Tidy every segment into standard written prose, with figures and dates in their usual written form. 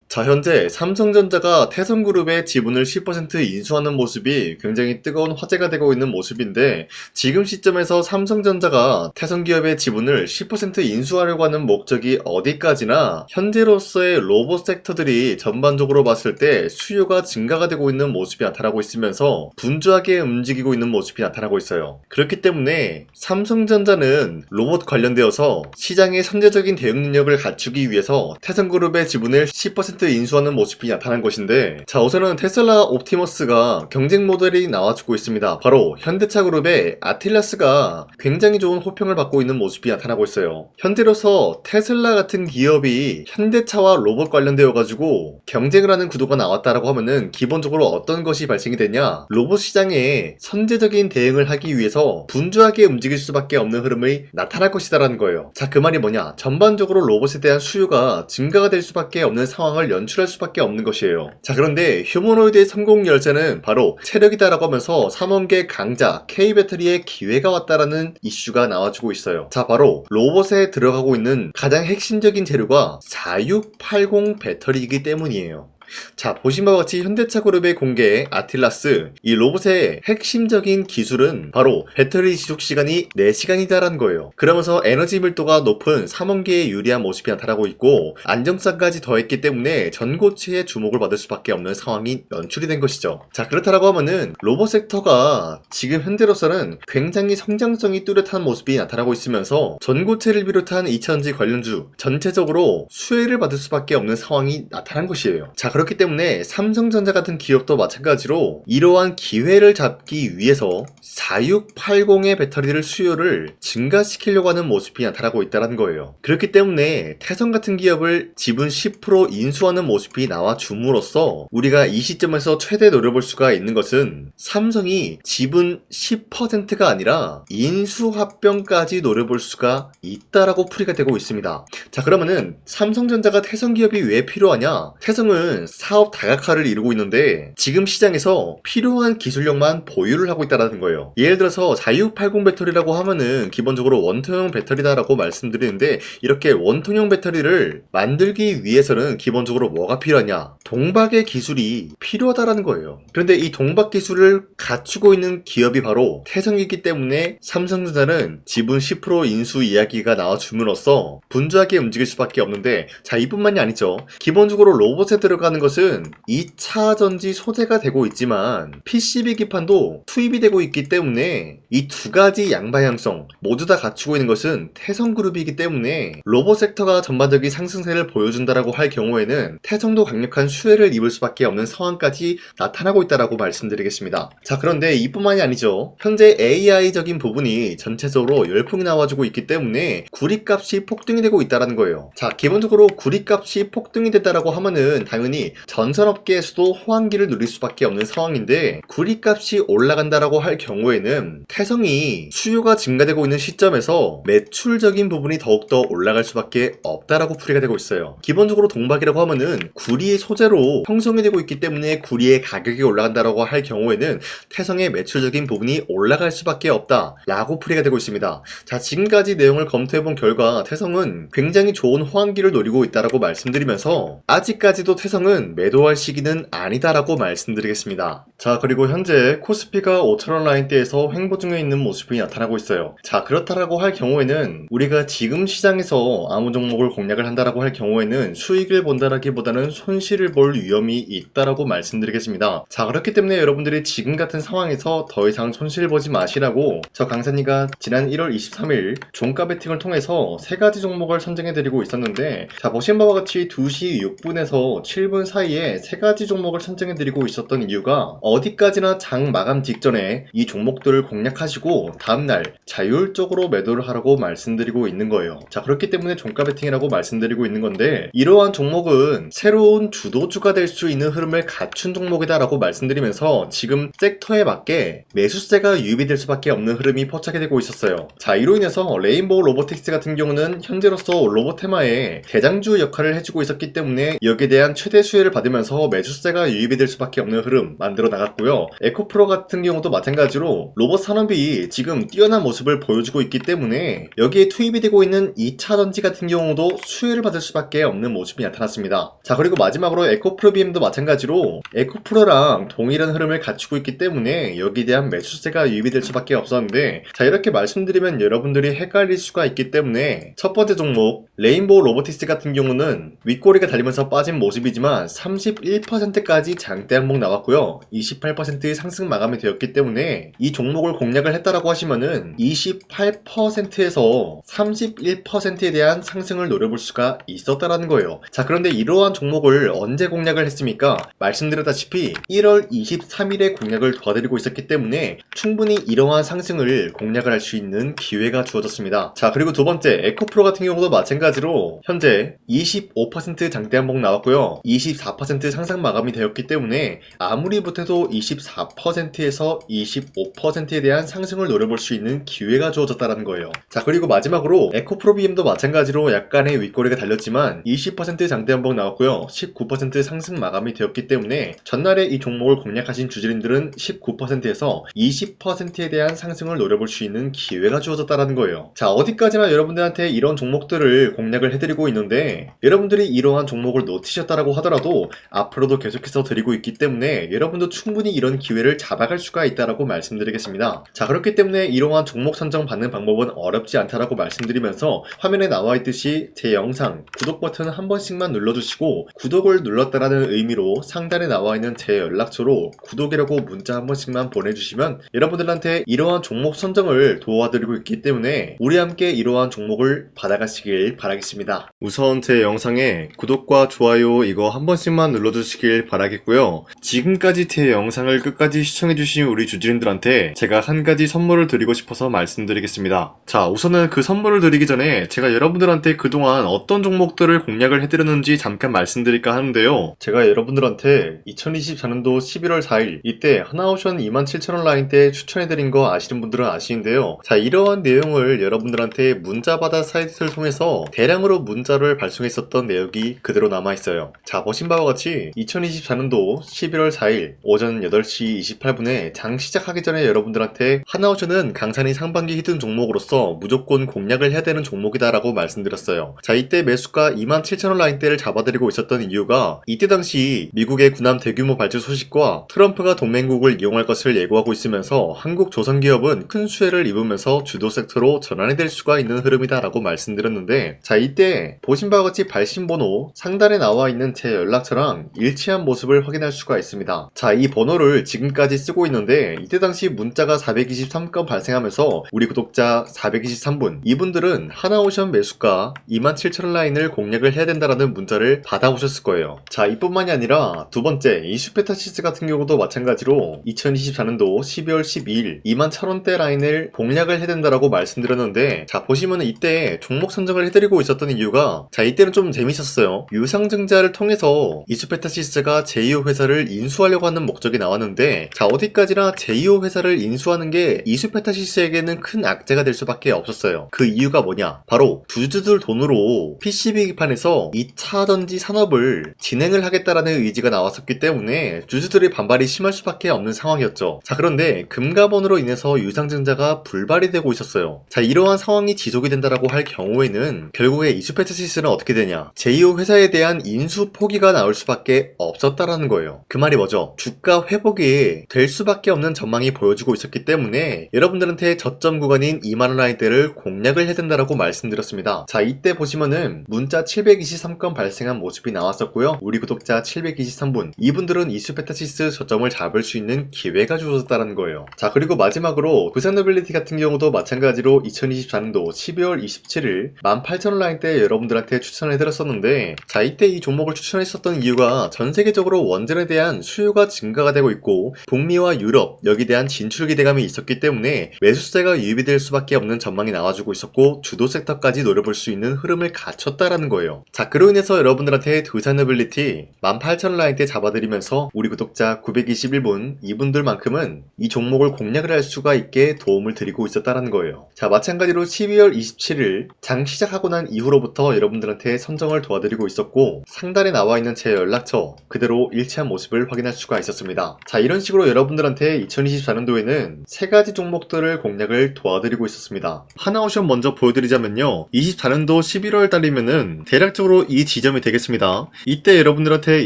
자, 현재 삼성전자가 태성그룹의 지분을 10% 인수하는 모습이 굉장히 뜨거운 화제가 되고 있는 모습인데, 지금 시점에서 삼성전자가 태성기업의 지분을 10% 인수하려고 하는 목적이 어디까지나 현재로서의 로봇 섹터들이 전반적으로 봤을 때 수요가 증가가 되고 있는 모습이 나타나고 있으면서 분주하게 움직이고 있는 모습이 나타나고 있어요. 그렇기 때문에 삼성전자는 로봇 관련되어서 시장의 선제적인 대응 능력을 갖추기 위해서 태성그룹의 지분을 10% 인수하는 모습이 나타난 것인데, 자, 우선은 테슬라 옵티머스가 경쟁 모델이 나와주고 있습니다. 바로 현대차그룹의 아틸라스가 굉장히 좋은 호평을 받고 있는 모습이 나타나고 있어요. 현재로서 테슬라 같은 기업이 현대차와 로봇 관련되어 가지고 경쟁을 하는 구도가 나왔다라고 하면은 기본적으로 어떤 것이 발생이 되냐, 로봇 시장에 선제적인 대응을 하기 위해서 분주하게 움직일 수밖에 없는 흐름이 나타날 것이다라는 거예요. 자, 그 말이 뭐냐, 전반적으로 로봇에 대한 수요가 증가가 될 수밖에 없는 상황을 연출할 수밖에 없는 것이에요. 자, 그런데 휴머노이드의 성공 열쇠는 바로 체력이다라고 하면서 삼원계 강자 K배터리의 기회가 왔다라는 이슈가 나와주고 있어요. 자, 바로 로봇에 들어가고 있는 가장 핵심적인 재료가 4680 배터리이기 때문이에요. 자, 보신 바와 같이 현대차그룹의 공개 아틸라스, 이 로봇의 핵심적인 기술은 바로 배터리 지속시간이 4시간이다라는 거예요. 그러면서 에너지 밀도가 높은 삼원계에 유리한 모습이 나타나고 있고, 안정성까지 더했기 때문에 전고체에 주목을 받을 수밖에 없는 상황이 연출이 된 것이죠. 자, 그렇다라고 하면은 로봇 섹터가 지금 현재로서는 굉장히 성장성이 뚜렷한 모습이 나타나고 있으면서 전고체를 비롯한 2차전지 관련주 전체적으로 수혜를 받을 수밖에 없는 상황이 나타난 것이에요. 자, 그렇기 때문에 삼성전자 같은 기업도 마찬가지로 이러한 기회를 잡기 위해서 4680의 배터리를 수요를 증가시키려고 하는 모습이 나타나고 있다는 거예요. 그렇기 때문에 태성 같은 기업을 지분 10% 인수하는 모습이 나와줌으로써 우리가 이 시점에서 최대 노려볼 수가 있는 것은 삼성이 지분 10%가 아니라 인수합병까지 노려볼 수가 있다라고 풀이가 되고 있습니다. 자, 그러면은 삼성전자가 태성 기업이 왜 필요하냐? 태성은 사업 다각화를 이루고 있는데 지금 시장에서 필요한 기술력만 보유를 하고 있다는 거예요. 예를 들어서 4680 배터리라고 하면은 기본적으로 원통형 배터리다라고 말씀드리는데, 이렇게 원통형 배터리를 만들기 위해서는 기본적으로 뭐가 필요하냐? 동박의 기술이 필요하다라는 거예요. 그런데 이 동박 기술을 갖추고 있는 기업이 바로 태성이기 때문에 삼성전자는 지분 10% 인수 이야기가 나와줌으로써 분주하게 움직일 수밖에 없는데, 자, 이뿐만이 아니죠. 기본적으로 로봇에 들어가는 것은 2차 전지 소재가 되고 있지만 PCB 기판도 투입이 되고 있기 때문에 이 두 가지 양방향성 모두 다 갖추고 있는 것은 태성그룹이기 때문에 로봇 섹터가 전반적인 상승세를 보여준다라고 할 경우에는 태성도 강력한 수혜를 입을 수밖에 없는 상황까지 나타나고 있다라고 말씀드리겠습니다. 자, 그런데 이뿐만이 아니죠. 현재 AI적인 부분이 전체적으로 열풍이 나와주고 있기 때문에 구리값이 폭등이 되고 있다는 거예요. 자, 기본적으로 구리값이 폭등이 됐다라고 하면은 당연히 전산업계에서도 호황기를 누릴 수밖에 없는 상황인데, 구리값이 올라간다라고 할 경우에는 태성이 수요가 증가되고 있는 시점에서 매출적인 부분이 더욱더 올라갈 수밖에 없다라고 풀이가 되고 있어요. 기본적으로 동박이라고 하면은 구리의 소재로 형성이 되고 있기 때문에 구리의 가격이 올라간다라고 할 경우에는 태성의 매출적인 부분이 올라갈 수밖에 없다라고 풀이가 되고 있습니다. 자, 지금까지 내용을 검토해본 결과 태성은 굉장히 좋은 호황기를 노리고 있다라고 말씀드리면서 아직까지도 태성은 매도할 시기는 아니다라고 말씀드리겠습니다. 자, 그리고 현재 코스피가 5,000원 라인대에서 횡보 중에 있는 모습이 나타나고 있어요. 자, 그렇다라고 할 경우에는 우리가 지금 시장에서 아무 종목을 공략을 한다라고 할 경우에는 수익을 본다라기보다는 손실을 볼 위험이 있다라고 말씀드리겠습니다. 자, 그렇기 때문에 여러분들이 지금 같은 상황에서 더 이상 손실 보지 마시라고 저 강사니가 지난 1월 23일 종가 베팅을 통해서 3가지 종목을 선정해드리고 있었는데, 자, 보신 바와 같이 2시 6분에서 7분 사이에 3가지 종목을 선정해드리고 있었던 이유가 어디까지나 장 마감 직전에 이 종목들을 공략하시고 다음날 자율적으로 매도를 하라고 말씀드리고 있는 거예요. 자, 그렇기 때문에 종가 베팅이라고 말씀드리고 있는 건데, 이러한 종목은 새로운 주도주가 될 수 있는 흐름을 갖춘 종목이다 라고 말씀드리면서 지금 섹터에 맞게 매수세가 유입이 될 수밖에 없는 흐름이 포착이 되고 있었어요. 자, 이로 인해서 레인보우 로보틱스 같은 경우는 현재로서 로봇 테마의 대장주 역할을 해주고 있었기 때문에 여기에 대한 최대 수혜를 받으면서 매수세가 유입이 될 수밖에 없는 흐름 만들어 나갔고요. 에코프로 같은 경우도 마찬가지로 로봇 산업이 지금 뛰어난 모습을 보여주고 있기 때문에 여기에 투입이 되고 있는 2차전지 같은 경우도 수혜를 받을 수밖에 없는 모습이 나타났습니다. 자, 그리고 마지막으로 에코프로 BM도 마찬가지로 에코프로랑 동일한 흐름을 갖추고 있기 때문에 여기에 대한 매수세가 유입이 될 수밖에 없었는데, 자, 이렇게 말씀드리면 여러분들이 헷갈릴 수가 있기 때문에 첫 번째 종목 레인보우 로보틱스 같은 경우는 윗꼬리가 달리면서 빠진 모습이지만 31%까지 장대 항목 나왔고요. 28% 상승 마감이 되었기 때문에 이 종목을 공략을 했다라고 하시면은 28%에서 31%에 대한 상승을 노려볼 수가 있었다라는 거예요. 자, 그런데 이러한 종목을 언제 공략을 했습니까? 말씀드렸다시피 1월 23일에 공략을 도와드리고 있었기 때문에 충분히 이러한 상승을 공략을 할 수 있는 기회가 주어졌습니다. 자, 그리고 두 번째 에코프로 같은 경우도 마찬가지로 현재 25% 장대 항목 나왔고요. 24% 상승 마감이 되었기 때문에 아무리 못해도 24%에서 25%에 대한 상승을 노려볼 수 있는 기회가 주어졌다는 거예요. 자, 그리고 마지막으로 에코프로 BM도 마찬가지로 약간의 윗꼬리가 달렸지만 20% 장대 항목 나왔고요. 19% 상승 마감이 되었기 때문에 전날에 이 종목을 공략하신 주주님들은 19%에서 20%에 대한 상승을 노려볼 수 있는 기회가 주어졌다는 거예요. 자, 어디까지나 여러분들한테 이런 종목들을 공략을 해드리고 있는데 여러분들이 이러한 종목을 놓치셨다라고 하더라도 앞으로도 계속해서 드리고 있기 때문에 여러분도 충분히 이런 기회를 잡아갈 수가 있다라고 말씀드리겠습니다. 자, 그렇기 때문에 이러한 종목 선정 받는 방법은 어렵지 않다라고 말씀드리면서 화면에 나와 있듯이 제 영상 구독 버튼 한 번씩만 눌러주시고 구독을 눌렀다라는 의미로 상단에 나와 있는 제 연락처로 구독이라고 문자 한 번씩만 보내주시면 여러분들한테 이러한 종목 선정을 도와드리고 있기 때문에 우리 함께 이러한 종목을 받아가시길 바라겠습니다. 우선 제 영상에 구독과 좋아요 이거 한 번씩만 눌러주시길 바라겠고요. 지금까지 제 영상을 끝까지 시청해주신 우리 주주님들한테 제가 한 가지 선물을 드리고 싶어서 말씀드리겠습니다. 자, 우선은 그 선물을 드리기 전에 제가 여러분들한테 그동안 어떤 종목들을 공략을 해드렸는지 잠깐 말씀드릴까 하는데요. 제가 여러분들한테 2024년도 11월 4일 이때 하나오션 27,000원 라인대 추천해드린 거 아시는 분들은 아시는데요. 자, 이러한 내용을 여러분들한테 문자받아 사이트를 통해서 대량으로 문자를 발송했었던 내역이 그대로 남아있어요. 자, 보신 바와 같이 2024년도 11월 4일 오전 8시 28분에 장 시작하기 전에 여러분들한테 하나오션은 강산이 상반기 히든 종목으로서 무조건 공략을 해야 되는 종목이다 라고 말씀드렸어요. 자, 이때 매수가 27,000원 라인대를 잡아드리고 있었던 이유가 이때 당시 미국의 군함 대규모 발주 소식과 트럼프가 동맹국을 이용할 것을 예고하고 있으면서 한국 조선기업은 큰 수혜를 입으면서 주도 섹터로 전환이 될 수가 있는 흐름이다 라고 말씀드렸는데, 자, 이때 보신 바와 같이 발신번호 상단에 나와 있는 제 연락처랑 일치한 모습을 확인할 수가 있습니다. 자, 이 번호를 지금까지 쓰고 있는데 이때 당시 문자가 423건 발생하면서 우리 구독자 423분 이분들은 하나오션 매수가 27,000원 라인을 공략을 해야 된다라는 문자를 받아오셨을 거예요. 자, 이뿐만이 아니라 두 번째 이슈페타시스 같은 경우도 마찬가지로 2024년도 12월 12일 21,000원대 라인을 공략을 해야 된다라고 말씀드렸는데, 자, 보시면 이때 종목 선정을 해드리고 있었던 이유가, 자, 이때는 좀 재밌었어요. 유상증자를 통해서 이슈페타시스가 제2호 회사를 인수하려고 하는 목적이 나왔는데, 자, 어디까지나 제2호 회사를 인수하는 게 이슈페타시스에게는 큰 악재가 될 수밖에 없었어요. 그 이유가 뭐냐? 바로 주주들 돈으로 PCB판에서 2차전지 산업을 진행을 하겠다라는 의지가 나왔었기 때문에 주주들의 반발이 심할 수밖에 없는 상황이었죠. 자, 그런데 금가번으로 인해서 유상증자가 불발이 되고 있었어요. 자, 이러한 상황이 지속이 된다라고 할 경우에는 결국에 이슈페타시스는 어떻게 되냐? 제2호 회사에 대한 인수 포기가 나올 수밖에 없었다라는 거예요. 그 말이 뭐죠? 주가 회복이 될 수밖에 없는 전망이 보여지고 있었기 때문에 여러분들한테 저점 구간인 2만원 라인대를 공략을 해야 된다라고 말씀드렸습니다. 자, 이때 보시면은 문자 723건 발생한 모습이 나왔었고요. 우리 구독자 723분 이분들은 이슈페타시스 저점을 잡을 수 있는 기회가 주어졌다는 거예요. 자, 그리고 마지막으로 부산노빌리티 같은 경우도 마찬가지로 2024년도 12월 27일 18,000원 라인대 여러분들한테 추천해드렸었는데, 자, 이때 이 종목을 추천했었던 이유가 전 세계적으로 원전에 대한 수요가 증가가 되고 있고 북미와 유럽 여기에 대한 진출 기대감이 있었기 때문에 매수세가 유입이 될 수밖에 없는 전망이 나와주고 있었고 주도 섹터까지 노려볼 수 있는 흐름을 갖췄다라는 거예요. 자, 그로 인해서 여러분들한테 두산노빌리티 18,000원 라인대 잡아드리면서 우리 구독자 921분 이분들만큼은 이 종목을 공략을 할 수가 있게 도움을 드리고 있었다라는 거예요. 자, 마찬가지로 12월 27일 장 시작하고 난 이후로부터 여러분들한테 선정을 도와드리고 있었고 상단에 나와 있는 제 연락처 그대로 일치한 모습을 확인할 수가 있었습니다. 자, 이런 식으로 여러분들한테 2024년도에는 세 가지 종목들을 공략을 도와드리고 있었습니다. 하나오션 먼저 보여드리자면요, 24년도 11월 달이면은 대략적으로 이 지점이 되겠습니다. 이때 여러분들한테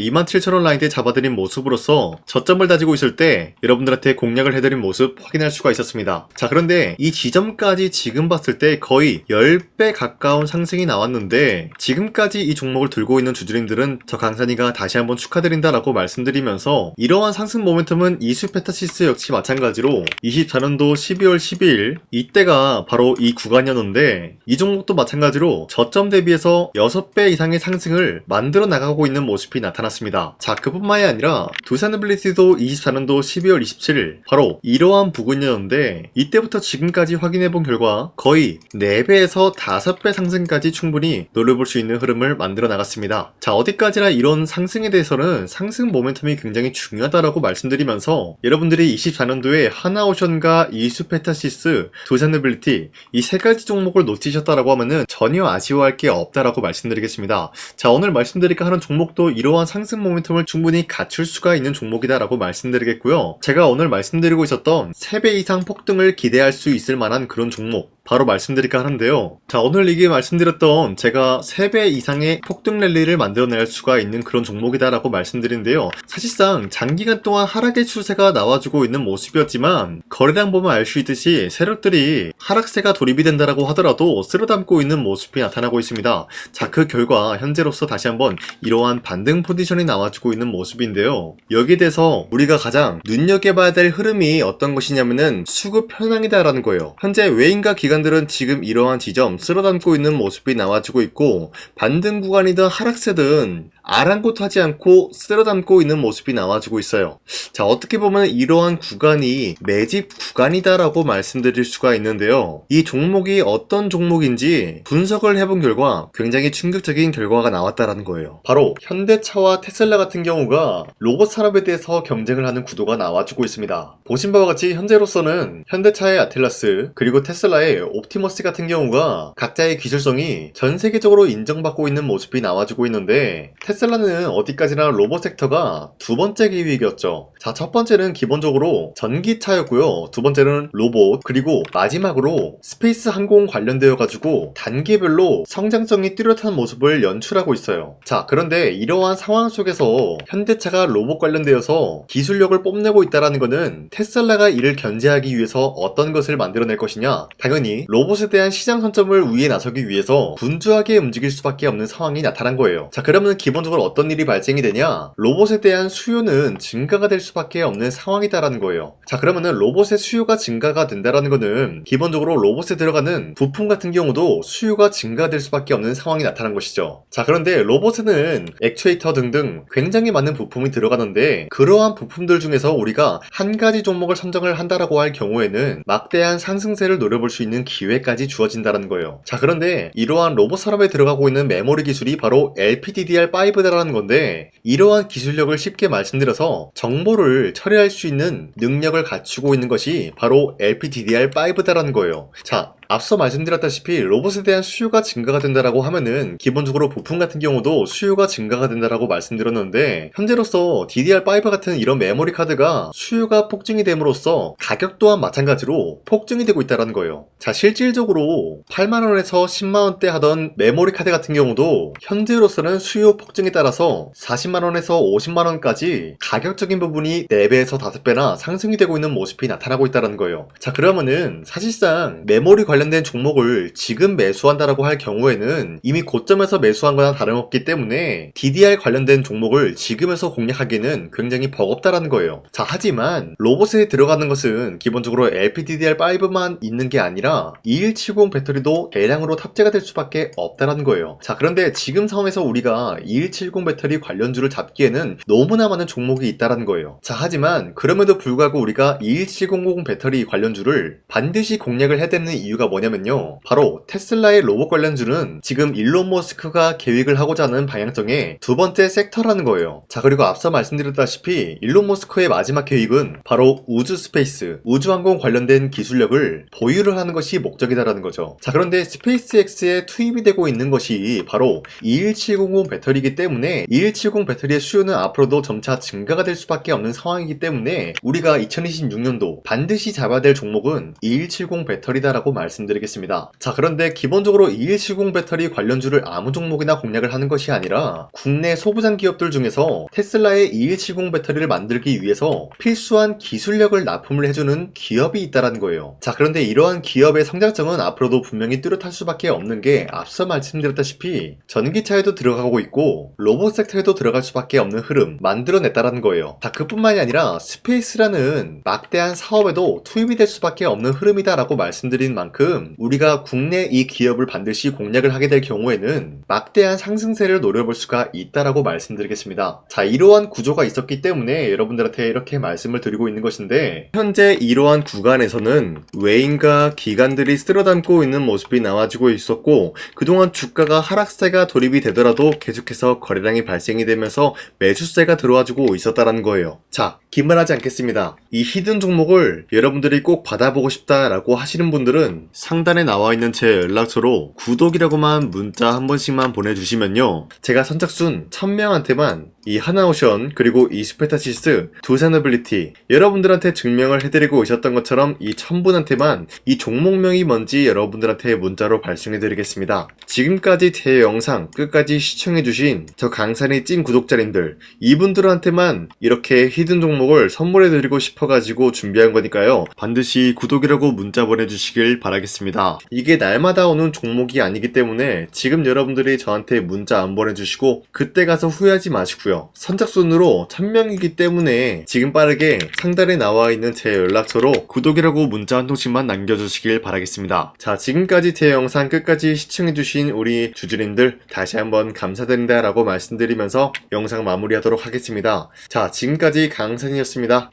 27,000원 라인대 잡아드린 모습으로서 저점을 다지고 있을 때 여러분들한테 공략을 해드린 모습 확인할 수가 있었습니다. 자, 그런데 이 지점까지 지금 봤을 때 거의 10배 가까운 상승이 나왔는데, 지금까지 이 종목을 들고 있는 주주님들은 저 강산이가 다시 한번 축하드린다라고 말씀드리면서, 이러한 상승 모멘텀은 이수페타시스 역시 마찬가지로 24년도 12월 12일 이때가 바로 이 구간이었는데, 이 종목도 마찬가지로 저점 대비해서 6배 이상의 상승을 만들어 나가고 있는 모습이 나타났습니다. 자, 그뿐만이 아니라 두산에빌리티도 24년도 12월 27일 바로 이러한 부근이었는데, 이때부터 지금까지 확인해본 결과 거의 4배에서 5배 상승까지 충분히 노려볼 수 있는 흐름을 만들어 나갔습니다. 자, 어디까지나 이런 상승에 대해서는 상승 모멘텀이 굉장히 중요하다라고 말씀드리면서, 여러분들이 24년도에 하나오션과 이수페타시스, 두산에빌리티 이 세 가지 종목을 놓치셨다라고 하면은 전혀 아쉬워할 게 없다라고 말씀드리겠습니다. 자, 오늘 말씀드릴까 하는 종목도 이러한 상승 모멘텀을 충분히 갖출 수가 있는 종목이다라고 말씀드리겠고요. 제가 오늘 말씀드리고 있었던 3배 이상 폭등을 기대할 수 있을 만한 그런 종목 바로 말씀드릴까 하는데요. 자, 오늘 이게 말씀드렸던 제가 3배 이상의 폭등 랠리를 만들어낼 수가 있는 그런 종목이다라고 말씀드린데요. 사실상 장기간 동안 하락의 추세가 나와주고 있는 모습이었지만, 거래량 보면 알 수 있듯이 세력들이 하락세가 돌입이 된다라고 하더라도 쓸어담고 있는 모습이 나타나고 있습니다. 자, 그 결과 현재로서 다시 한번 이러한 반등 포지션이 나와주고 있는 모습인데요. 여기에 대해서 우리가 가장 눈여겨봐야 될 흐름이 어떤 것이냐면은 수급 현황이다라는 거예요. 현재 외인과 기관들은 지금 이러한 지점 쓸어담고 있는 모습이 나와주고 있고, 반등 구간이든 하락세든 아랑곳하지 않고 쓸어담고 있는 모습이 나와주고 있어요. 자, 어떻게 보면 이러한 구간이 매집 구간이다라고 말씀드릴 수가 있는데요. 이 종목이 어떤 종목인지 분석을 해본 결과 굉장히 충격적인 결과가 나왔다라는 거예요. 바로 현대차와 테슬라 같은 경우가 로봇 산업에 대해서 경쟁을 하는 구도가 나와주고 있습니다. 보신 바와 같이 현재로서는 현대차의 아틀라스 그리고 테슬라의 옵티머스 같은 경우가 각자의 기술성이 전 세계적으로 인정받고 있는 모습이 나와주고 있는데, 테슬라는 어디까지나 로봇 섹터가 두 번째 기획이었죠. 자, 첫 번째는 기본적으로 전기차였고요. 두 번째는 로봇, 그리고 마지막으로 스페이스 항공 관련되어 가지고 단계별로 성장성이 뚜렷한 모습을 연출하고 있어요. 자, 그런데 이러한 상황 속에서 현대차가 로봇 관련되어서 기술력을 뽐내고 있다는 것은 테슬라가 이를 견제하기 위해서 어떤 것을 만들어낼 것이냐, 당연히 로봇에 대한 시장 선점을 위해 나서기 위해서 분주하게 움직일 수밖에 없는 상황이 나타난 거예요. 자, 그러면 기본적으로 어떤 일이 발생이 되냐, 로봇에 대한 수요는 증가가 될 수밖에 없는 상황이다라는 거예요. 자, 그러면은 로봇의 수요가 증가가 된다라는 거는 기본적으로 로봇에 들어가는 부품 같은 경우도 수요가 증가될 수밖에 없는 상황이 나타난 것이죠. 자, 그런데 로봇에는 액추에이터 등등 굉장히 많은 부품이 들어가는데, 그러한 부품들 중에서 우리가 한 가지 종목을 선정을 한다라고 할 경우에는 막대한 상승세를 노려볼 수 있는 기회까지 주어진다는 거예요. 자, 그런데 이러한 로봇 산업에 들어가고 있는 메모리 기술이 바로 LPDDR5다라는 건데, 이러한 기술력을 쉽게 말씀드려서 정보를 처리할 수 있는 능력을 갖추고 있는 것이 바로 LPDDR5다라는 거예요. 자, 앞서 말씀드렸다시피 로봇에 대한 수요가 증가가 된다라고 하면은 기본적으로 부품 같은 경우도 수요가 증가가 된다라고 말씀드렸는데, 현재로서 DDR5 같은 이런 메모리 카드가 수요가 폭증이 됨으로써 가격 또한 마찬가지로 폭증이 되고 있다는 거예요. 자, 실질적으로 8만원에서 10만원대 하던 메모리 카드 같은 경우도 현재로서는 수요 폭증에 따라서 40만원에서 50만원까지 가격적인 부분이 4배에서 5배나 상승이 되고 있는 모습이 나타나고 있다는 거예요. 자, 그러면은 사실상 메모리 관련된 종목을 지금 매수한다라고 할 경우에는 이미 고점에서 매수한 거나 다름없기 때문에 DDR 관련된 종목을 지금에서 공략하기는 굉장히 버겁다라는 거예요. 자, 하지만 로봇에 들어가는 것은 기본적으로 LPDDR5만 있는 게 아니라 2170 배터리도 대량으로 탑재가 될 수밖에 없다라는 거예요. 자, 그런데 지금 상황에서 우리가 2170 배터리 관련주를 잡기에는 너무나 많은 종목이 있다라는 거예요. 자, 하지만 그럼에도 불구하고 우리가 21700 배터리 관련주를 반드시 공략을 해야 되는 이유가 뉴스가 뭐냐면요. 바로 테슬라의 로봇 관련주는 지금 일론 머스크가 계획을 하고자 하는 방향성의 두 번째 섹터라는 거예요. 자, 그리고 앞서 말씀드렸다시피 일론 머스크의 마지막 계획은 바로 우주 스페이스, 우주항공 관련된 기술력을 보유를 하는 것이 목적이다라는 거죠. 자, 그런데 스페이스X에 투입이 되고 있는 것이 바로 21700 배터리이기 때문에 21700 배터리의 수요는 앞으로도 점차 증가가 될 수밖에 없는 상황이기 때문에 우리가 2026년도 반드시 잡아야 될 종목은 2170 배터리다라고 말씀드리겠습니다. 자, 그런데 기본적으로 2170 배터리 관련주를 아무 종목이나 공략을 하는 것이 아니라 국내 소부장 기업들 중에서 테슬라의 2170 배터리를 만들기 위해서 필수한 기술력을 납품을 해주는 기업이 있다라는 거예요. 자, 그런데 이러한 기업의 성장성은 앞으로도 분명히 뚜렷할 수밖에 없는 게 앞서 말씀드렸다시피 전기차에도 들어가고 있고 로봇 섹터에도 들어갈 수밖에 없는 흐름 만들어냈다라는 거예요. 자, 그뿐만이 아니라 스페이스라는 막대한 사업에도 투입이 될 수밖에 없는 흐름이다라고 말씀드린 만큼 우리가 국내 이 기업을 반드시 공략을 하게 될 경우에는 막대한 상승세를 노려볼 수가 있다라고 말씀드리겠습니다. 자, 이러한 구조가 있었기 때문에 여러분들한테 이렇게 말씀을 드리고 있는 것인데 현재 이러한 구간에서는 외인과 기관들이 쓸어담고 있는 모습이 나와지고 있었고 그동안 주가가 하락세가 돌입이 되더라도 계속해서 거래량이 발생이 되면서 매수세가 들어와주고 있었다라는 거예요. 자, 기만하지 않겠습니다. 이 히든 종목을 여러분들이 꼭 받아보고 싶다라고 하시는 분들은 상단에 나와 있는 제 연락처로 구독이라고만 문자 한 번씩만 보내주시면요. 제가 선착순 1000명한테만 이 하나오션 그리고 이 스페타시스 두산어빌리티 여러분들한테 증명을 해드리고 있었던 것처럼 이 1000분한테만 이 종목명이 뭔지 여러분들한테 문자로 발송해드리겠습니다. 지금까지 제 영상 끝까지 시청해주신 저 강산의 찐 구독자님들 이분들한테만 이렇게 히든 종목을 선물해드리고 싶어가지고 준비한 거니까요. 반드시 구독이라고 문자 보내주시길 바라겠습니다. 이게 날마다 오는 종목이 아니기 때문에 지금 여러분들이 저한테 문자 안 보내주시고 그때 가서 후회하지 마시고요. 선착순으로 1000명이기 때문에 지금 빠르게 상단에 나와 있는 제 연락처로 구독이라고 문자 한 통씩만 남겨주시길 바라겠습니다. 자, 지금까지 제 영상 끝까지 시청해주신 우리 주주님들 다시 한번 감사드린다 라고 말씀드리면서 영상 마무리하도록 하겠습니다. 자, 지금까지 강산이었습니다.